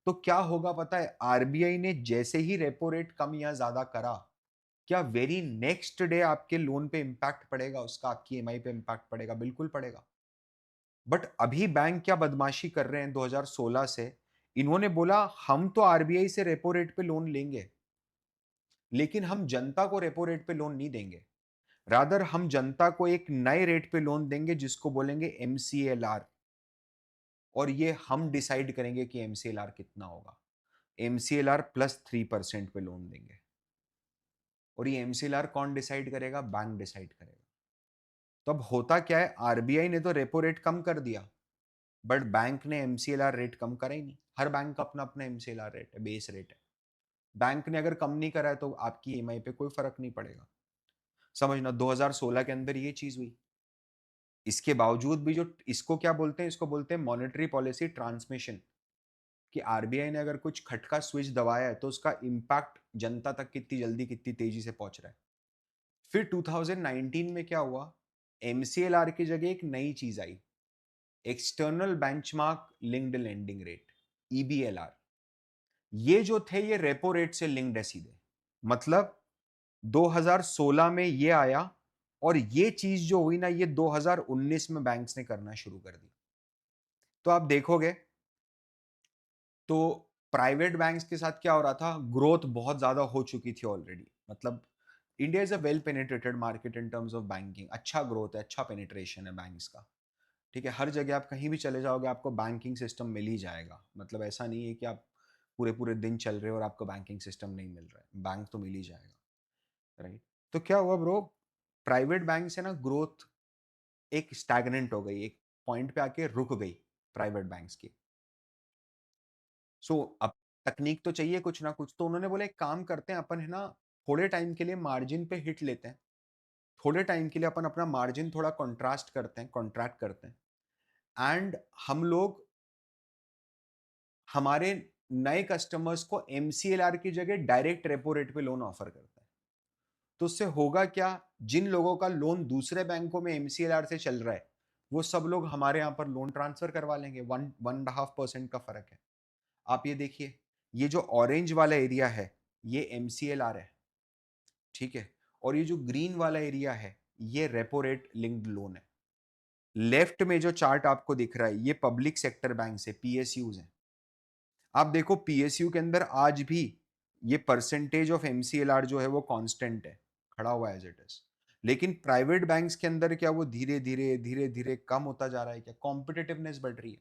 तो क्या होगा पता है? आरबीआई ने जैसे ही रेपो रेट कम या ज्यादा करा, क्या वेरी नेक्स्ट डे आपके लोन पे इंपैक्ट पड़ेगा उसका, आपकी ईएमआई पे इंपैक्ट पड़ेगा? बिल्कुल पड़ेगा। बट अभी बैंक क्या बदमाशी कर रहे हैं 2016 से, इन्होंने बोला हम तो आरबीआई से रेपो रेट पे लोन लेंगे, लेकिन हम जनता को रेपो रेट पे लोन नहीं देंगे। रादर हम जनता को एक नए रेट पे लोन देंगे जिसको बोलेंगे एमसीएलआर, और ये हम डिसाइड करेंगे कि एमसीएलआर कितना होगा। एमसीएलआर +3% पे लोन देंगे, और ये एमसीएलआर कौन डिसाइड करेगा? बैंक डिसाइड करेगा। तो अब होता क्या है, आरबीआई ने तो रेपो रेट कम कर दिया, बट बैंक ने एमसीएलआर रेट कम करा ही नहीं। हर बैंक का अपना अपना एमसीएलआर रेट है, बेस रेट है। बैंक ने अगर कम नहीं करा है तो आपकी ईएमआई पे कोई फर्क नहीं पड़ेगा। समझना, 2016 के अंदर ये चीज हुई। इसके बावजूद भी जो इसको क्या बोलते हैं, इसको बोलते हैं मॉनेटरी पॉलिसी ट्रांसमिशन, कि आरबीआई ने अगर कुछ खटका स्विच दबाया है तो उसका इंपैक्ट जनता तक कितनी जल्दी कितनी तेजी से पहुंच रहा है। फिर 2019 में क्या हुआ, एमसीएलआर की जगह एक नई चीज आई, external benchmark linked lending rate. EBLR, ये जो थे ये रेपो रेट से लिंक्ड है सीधे। मतलब 2016 में ये आया और ये चीज जो हुई ना ये 2019 में बैंक्स ने करना शुरू कर दी। तो आप देखोगे तो प्राइवेट बैंक्स के साथ क्या हो रहा था, ग्रोथ बहुत ज्यादा हो चुकी थी ऑलरेडी। मतलब India is a well penetrated market in terms of banking, अच्छा ग्रोथ है, अच्छा पेनिट्रेशन है बैंक्स का। ठीक है, हर जगह आप कहीं भी चले जाओगे आपको बैंकिंग सिस्टम मिल ही जाएगा। मतलब ऐसा नहीं है कि आप पूरे पूरे दिन चल रहे हो और आपको बैंकिंग सिस्टम नहीं मिल रहा है, बैंक तो मिल ही जाएगा। राइट। तो क्या हुआ ब्रो, प्राइवेट बैंक से ना ग्रोथ एक स्टैग्नेंट हो गई, एक पॉइंट पे आके रुक गई प्राइवेट बैंक्स की। अब तकनीक तो चाहिए कुछ ना कुछ, तो उन्होंने बोला एक काम करते हैं अपन, है ना, थोड़े टाइम के लिए मार्जिन पे हिट लेते हैं। थोड़े टाइम के लिए अपन अपना मार्जिन थोड़ा कॉन्ट्रास्ट करते हैं, कॉन्ट्रैक्ट करते हैं, एंड हम लोग हमारे नए कस्टमर्स को एमसीएलआर की जगह डायरेक्ट रेपो रेट पे लोन ऑफर करते हैं। तो उससे होगा क्या, जिन लोगों का लोन दूसरे बैंकों में एमसीएलआर से चल रहा है वो सब लोग हमारे यहाँ पर लोन ट्रांसफर करवा लेंगे। 1.5% का फर्क है। आप ये देखिए, ये जो ऑरेंज वाला एरिया है ये एमसीएलआर है, ठीक है, और ये जो ग्रीन वाला एरिया है ये रेपो रेट लिंक्ड लोन है। लेफ्ट में जो चार्ट आपको दिख रहा है ये पब्लिक सेक्टर बैंक से पीएसयूज है। आप देखो पीएसयू के अंदर आज भी ये परसेंटेज ऑफ एमसीएलआर जो है वो कांस्टेंट है, खड़ा हुआ एज इट इज। लेकिन प्राइवेट बैंक्स के अंदर क्या वो धीरे धीरे धीरे धीरे कम होता जा रहा है, क्या कॉम्पिटिटिवनेस बढ़ रही है।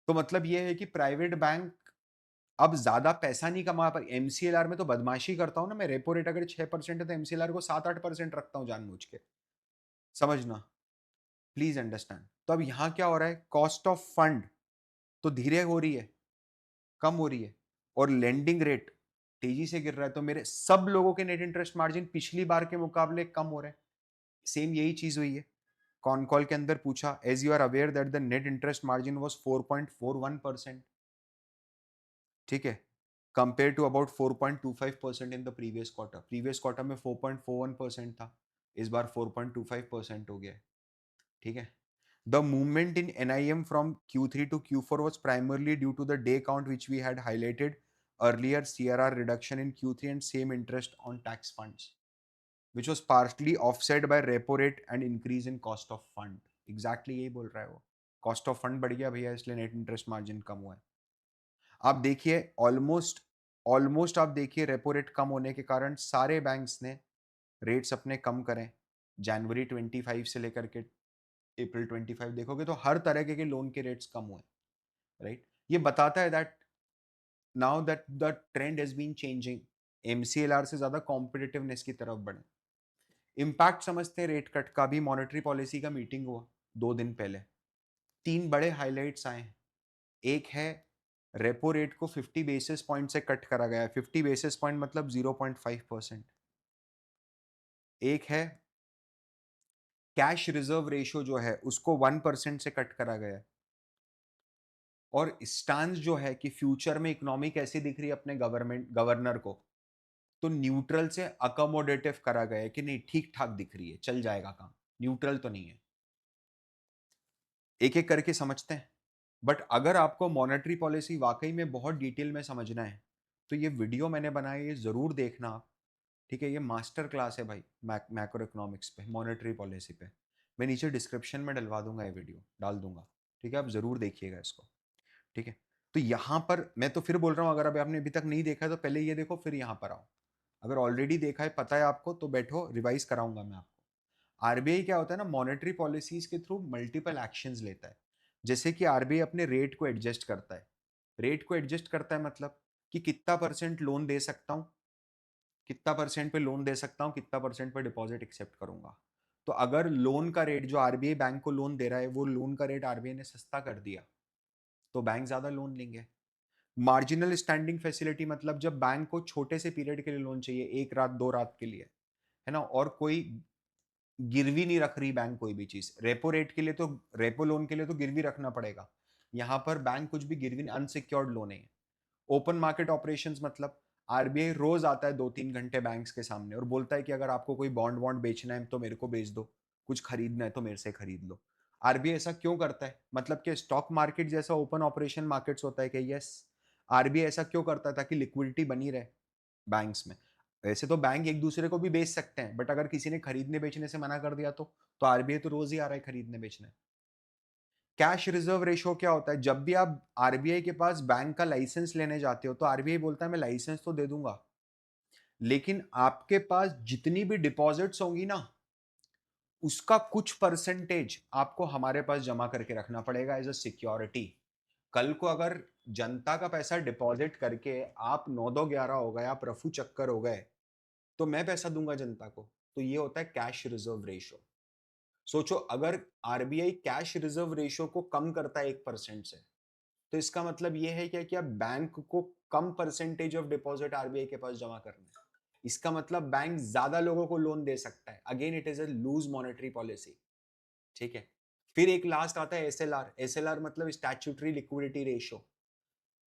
तो मतलब ये है कि प्राइवेट बैंक अब ज्यादा पैसा नहीं कमा पर, एमसीएलआर में तो बदमाशी करता हूं ना मैं, रेपो रेट अगर 6% है तो एमसीएलआर को 7-8% रखता हूं जानबूझ के। समझना, प्लीज अंडरस्टैंड। तो अब यहां क्या हो रहा है, कॉस्ट ऑफ फंड तो धीरे हो रही है, कम हो रही है, और लेंडिंग रेट तेजी से गिर रहा है। तो मेरे सब लोगों के नेट इंटरेस्ट मार्जिन पिछली बार के मुकाबले कम हो रहे हैं। सेम यही चीज हुई है। कॉन कॉल के अंदर पूछा, as you are aware that the net interest margin was 4.41%, ठीक है, compare to about 4.25% in the previous quarter में 4.41% था, इस बार 4.25% हो गया है। ठीक है। The movement in NIM from Q3 to Q4 was primarily due to the day count which we had highlighted earlier, CRR reduction in Q3 and same interest on tax funds, which was partially offset by repo rate and increase in cost of fund. Exactly यही बोल रहा है वो, cost of fund बढ़ गया भैया इसलिए net interest margin कम हुआ है। आप देखिए ऑलमोस्ट ऑलमोस्ट आप देखिए रेपो रेट कम होने के कारण सारे बैंक्स ने रेट्स अपने कम करें। जनवरी 25 से लेकर के अप्रैल 25 देखोगे तो हर तरह के लोन के रेट्स कम हुए। राइट, ये बताता है that now that the trend has been changing, MCLR से ज्यादा कॉम्पिटिटिवनेस की तरफ बढ़े। इम्पैक्ट समझते हैं रेट कट का भी। मॉनेटरी पॉलिसी का मीटिंग हुआ 2 दिन पहले, 3 बड़े हाइलाइट्स आए हैं। एक है रेपो रेट को 50 बेसिस पॉइंट से कट करा गया है, 50 बेसिस पॉइंट मतलब 0.5%। एक है कैश रिजर्व रेशियो जो है उसको 1% से कट करा गया है। और स्टांस जो है कि फ्यूचर में इकोनॉमी कैसी दिख रही है अपने गवर्नर को, तो न्यूट्रल से अकोमोडेटिव करा गया है कि नहीं ठीक ठाक दिख रही है, चल जाएगा काम, न्यूट्रल तो नहीं है। एक एक करके समझते हैं। बट अगर आपको मॉनेटरी पॉलिसी वाकई में बहुत डिटेल में समझना है तो ये वीडियो मैंने बनाई, ये जरूर देखना आप। ठीक है, ये मास्टर क्लास है भाई, मैक्रो इकोनॉमिक्स पे, मॉनेटरी पॉलिसी पे। मैं नीचे डिस्क्रिप्शन में डलवा दूंगा, ये वीडियो डाल दूंगा। ठीक है, आप जरूर देखिएगा इसको। ठीक है। तो यहाँ पर मैं तो फिर बोल रहा हूँ, अगर अभी आपने अभी तक नहीं देखा है तो पहले ये देखो फिर यहाँ पर आओ। अगर ऑलरेडी देखा है, पता है आपको, तो बैठो, रिवाइज कराऊंगा मैं आपको। आरबीआई क्या होता है ना, मॉनेटरी पॉलिसीज के थ्रू मल्टीपल एक्शंस लेता है। जैसे कि आरबीआई अपने रेट को एडजस्ट करता है। रेट को एडजस्ट करता है मतलब कि कितना परसेंट लोन दे सकता हूँ, कितना परसेंट पे लोन दे सकता हूँ, कितना परसेंट पे डिपॉजिट एक्सेप्ट करूंगा। तो अगर लोन का रेट जो आरबीआई बैंक को लोन दे रहा है वो लोन का रेट आरबीआई ने सस्ता कर दिया तो बैंक ज्यादा लोन लेंगे। मार्जिनल स्टैंडिंग फैसिलिटी मतलब जब बैंक को छोटे से पीरियड के लिए लोन चाहिए, 1 रात 2 रात के लिए, है ना, और कोई गिरवी नहीं रख रही बैंक कोई भी चीज, रेपो रेट के लिए तो, रेपो लोन के लिए तो गिरवी रखना पड़ेगा। यहाँ पर बैंक कुछ भी गिरवी, अनसिक्योर्ड लोन है। ओपन मार्केट ऑपरेशंस मतलब आरबीआई रोज आता है 2-3 घंटे बैंक्स के सामने और बोलता है कि अगर आपको कोई बॉन्ड वॉन्ड बेचना है तो मेरे को बेच दो, कुछ खरीदना है तो मेरे से खरीद लो। आरबीआई ऐसा क्यों करता है? मतलब कि स्टॉक मार्केट जैसा ओपन ऑपरेशन मार्केट्स होता है कि यस, आरबीआई ऐसा क्यों करता है ताकि लिक्विडिटी बनी रहे बैंक्स में। वैसे तो बैंक एक दूसरे को भी बेच सकते हैं, बट अगर किसी ने खरीदने बेचने से मना कर दिया तो आरबीआई तो रोज ही आ रहा है खरीदने बेचने। कैश रिजर्व रेशियो क्या होता है? जब भी आप आरबीआई के पास बैंक का लाइसेंस लेने जाते हो तो आरबीआई बोलता है मैं लाइसेंस तो दे दूंगा, लेकिन आपके पास जितनी भी डिपॉजिट्स होंगी ना, उसका कुछ परसेंटेज आपको हमारे पास जमा करके रखना पड़ेगा एज अ सिक्योरिटी। कल को अगर जनता का पैसा डिपॉजिट करके आप 9-2-11 हो गए, आप रफू चक्कर हो गए, तो मैं पैसा दूंगा जनता को। तो ये होता है कैश रिजर्व रेशियो। सोचो, अगर आरबीआई कैश रिजर्व रेशियो को कम करता है 1% से, तो इसका मतलब ये है क्या कि अब बैंक को कम परसेंटेज ऑफ डिपॉजिट आरबीआई के पास जमा करना है। इसका मतलब बैंक ज्यादा लोगों को लोन दे सकता है। Again it is a loose monetary policy. ठीक है। फिर एक लास्ट आता है एसएलआर। एसएलआर मतलब statutory liquidity ratio.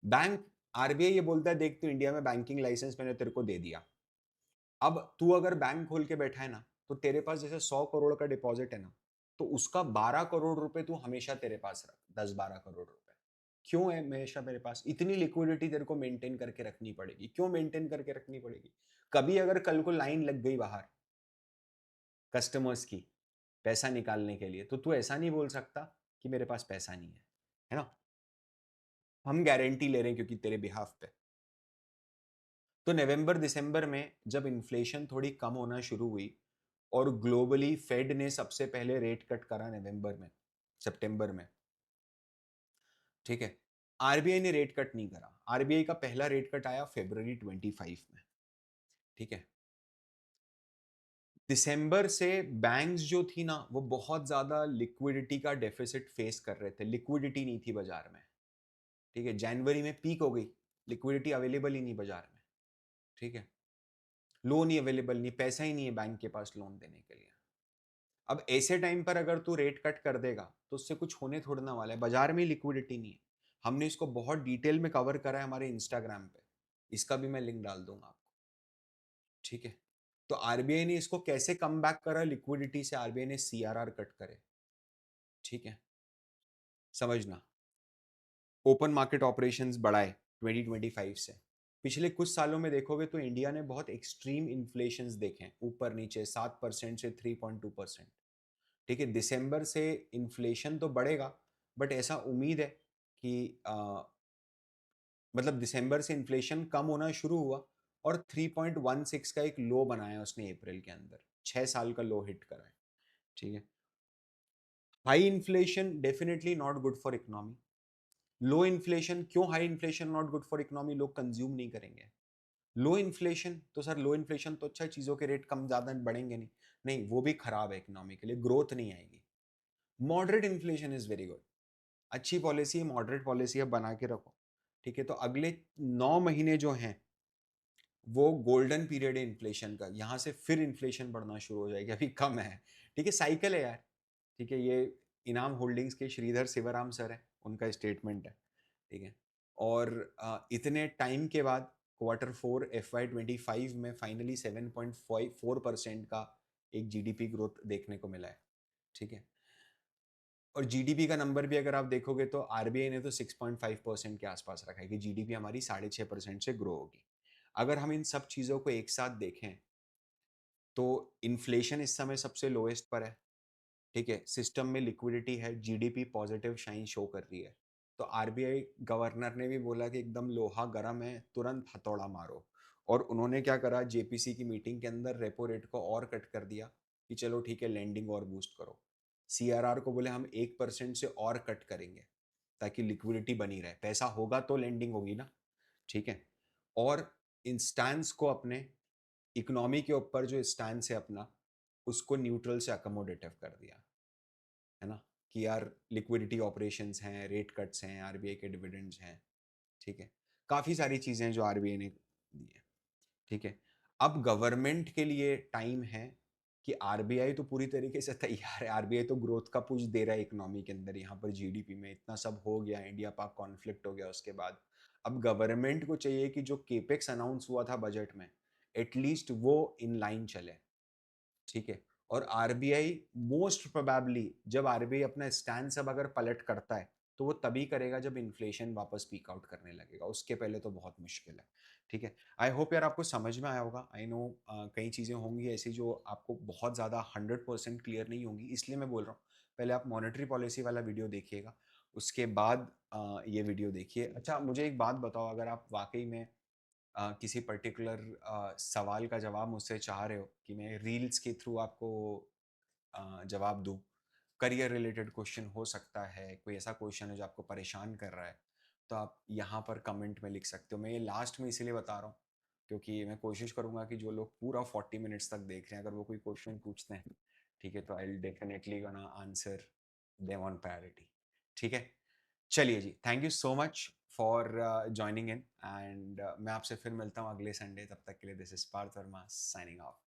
Bank, RBI ये बोलता है देख, तू इंडिया में बैंकिंग लाइसेंस मैंने तेरे को दे दिया, अब तू अगर बैंक खोल के बैठा है ना, तो तेरे पास जैसे 100 करोड़ का डिपॉजिट है ना, तो उसका 12 करोड़ रुपए तू हमेशा तेरे पास रख, 10-12 करोड़ रुपए। क्यों है हमेशा मेरे पास? इतनी लिक्विडिटी तेरे को मेंटेन करके रखनी पड़ेगी। क्यों मेंटेन करके रखनी पड़ेगी? कभी अगर कल को लाइन लग गई बाहर कस्टमर्स की पैसा निकालने के लिए, तो तू ऐसा नहीं बोल सकता कि मेरे पास पैसा नहीं है ना? हम गारंटी ले रहे हैं क्योंकि तेरे बिहाफ पे। तो नवंबर दिसंबर में जब इन्फ्लेशन थोड़ी कम होना शुरू हुई और ग्लोबली फेड ने सबसे पहले रेट कट करा नवंबर में, सितंबर में, ठीक है, आरबीआई ने रेट कट नहीं करा। आरबीआई का पहला रेट कट आया फरवरी 25 में। ठीक है। दिसंबर से बैंक्स जो थी ना, वो बहुत ज्यादा लिक्विडिटी का डेफिसिट फेस कर रहे थे। लिक्विडिटी नहीं थी बाजार में। ठीक है। जनवरी में पीक हो गई, लिक्विडिटी अवेलेबल ही नहीं बाजार में। ठीक है। लोन ही अवेलेबल नहीं, पैसा ही नहीं है बैंक के पास लोन देने के लिए। अब ऐसे टाइम पर अगर तू रेट कट कर देगा तो उससे कुछ होने थोड़ा ना वाला है। बाजार में लिक्विडिटी नहीं है। हमने इसको बहुत डिटेल में कवर करा है हमारे इंस्टाग्राम पे, इसका भी मैं लिंक डाल दूंगा आपको। ठीक है। तो आरबीआई ने इसको कैसे कम बैक करा लिक्विडिटी से? आरबीआई ने सीआरआर कट करे। ठीक है। समझना, ओपन मार्केट ऑपरेशंस बढ़ाए 2025 से। पिछले कुछ सालों में देखोगे तो इंडिया ने बहुत एक्सट्रीम इन्फ्लेशन देखे हैं, ऊपर नीचे 7% से 3.2%। ठीक है। दिसंबर से इन्फ्लेशन तो बढ़ेगा, बट ऐसा उम्मीद है कि मतलब दिसंबर से इन्फ्लेशन कम होना शुरू हुआ और 3.16 का एक लो बनाया उसने अप्रैल के अंदर। 6 साल का लो हिट करा है। ठीक है। High inflation definitely not good for economy. Low inflation क्यों? High inflation not good for economy, लोग कंज्यूम नहीं करेंगे। लो इन्फ्लेशन तो सर, लो इन्फ्लेशन तो अच्छा है, चीजों के रेट कम ज्यादा बढ़ेंगे नहीं। नहीं, वो भी खराब है इकोनॉमी के लिए, ग्रोथ नहीं आएगी। Moderate inflation is very good. अच्छी पॉलिसी है, मॉडरेट पॉलिसी है, बना के रखो। ठीक है। तो अगले 9 महीने जो हैं वो गोल्डन पीरियड है इन्फ्लेशन का। यहाँ से फिर इन्फ्लेशन बढ़ना शुरू हो जाएगी, अभी कम है। ठीक है, साइकिल है यार। ठीक है। ये इनाम होल्डिंग्स के श्रीधर शिवराम सर है, उनका स्टेटमेंट है। ठीक है। और इतने टाइम के बाद Q4 FY25 में फाइनली 7.4% का एक जीडीपी ग्रोथ देखने को मिला है। ठीक है। और जीडीपी का नंबर भी अगर आप देखोगे तो आरबीआई ने तो 6.5% के आसपास रखा है कि जीडीपी हमारी 6.5% से ग्रो होगी। अगर हम इन सब चीज़ों को एक साथ देखें तो इन्फ्लेशन इस समय सबसे लोएस्ट पर है। ठीक है। सिस्टम में लिक्विडिटी है, जीडीपी पॉजिटिव शाइन शो कर रही है। तो आरबीआई गवर्नर ने भी बोला कि एकदम लोहा गर्म है, तुरंत हथौड़ा मारो। और उन्होंने क्या करा, जेपीसी की मीटिंग के अंदर रेपो रेट को और कट कर दिया कि चलो ठीक है, लेंडिंग और बूस्ट करो। सीआरआर को बोले हम 1% से और कट करेंगे ताकि लिक्विडिटी बनी रहे। पैसा होगा तो लेंडिंग होगी ना। ठीक है। और इन स्टैंस को अपने इकोनॉमी के ऊपर जो स्टैंस है अपना, उसको न्यूट्रल से अकोमोडेटिव कर दिया है ना, कि यार लिक्विडिटी ऑपरेशंस हैं, रेट कट्स हैं, आरबीआई के डिविडेंड्स हैं। ठीक है। काफ़ी सारी चीज़ें हैं जो आरबीआई ने दी है। ठीक है। अब गवर्नमेंट के लिए टाइम है कि आरबीआई तो पूरी तरीके से तैयार है। आरबीआई तो ग्रोथ का पुश दे रहा है इकोनॉमी के अंदर। यहाँ पर जीडीपी में इतना सब हो गया, इंडिया पाक कॉन्फ्लिक्ट हो गया उसके बाद। अब गवर्नमेंट को चाहिए कि जो केपेक्स अनाउंस हुआ था बजट में, एटलीस्ट वो इन लाइन चले। ठीक है। और आरबीआई मोस्ट प्रोबेबली जब आरबीआई अपना स्टैंड अब अगर पलट करता है तो वो तभी करेगा जब इन्फ्लेशन वापस पीक आउट करने लगेगा, उसके पहले तो बहुत मुश्किल है। ठीक है, आई होप यार आपको समझ में आया होगा। आई नो कई चीज़ें होंगी ऐसी जो आपको बहुत ज़्यादा 100% क्लियर नहीं होंगी, इसलिए मैं बोल रहा हूँ पहले आप मॉनेटरी पॉलिसी वाला वीडियो देखिएगा, उसके बाद ये वीडियो देखिए। अच्छा मुझे एक बात बताओ, अगर आप वाकई में किसी पर्टिकुलर सवाल का जवाब मुझसे चाह रहे हो कि मैं रील्स के थ्रू आपको जवाब दूँ, करियर रिलेटेड क्वेश्चन हो सकता है, कोई ऐसा क्वेश्चन है जो आपको परेशान कर रहा है, तो आप यहाँ पर कमेंट में लिख सकते हो। मैं ये लास्ट में इसीलिए बता रहा हूँ क्योंकि मैं कोशिश करूँगा कि जो लोग पूरा 40 मिनट्स तक देख रहे हैं, अगर वो कोई क्वेश्चन पूछते हैं, ठीक है, तो I will definitely gonna answer them on priority. ठीक है, चलिए जी, thank you so much for joining in, and मैं आपसे फिर मिलता हूँ अगले संडे। तब तक के लिए this is Parth Verma signing of.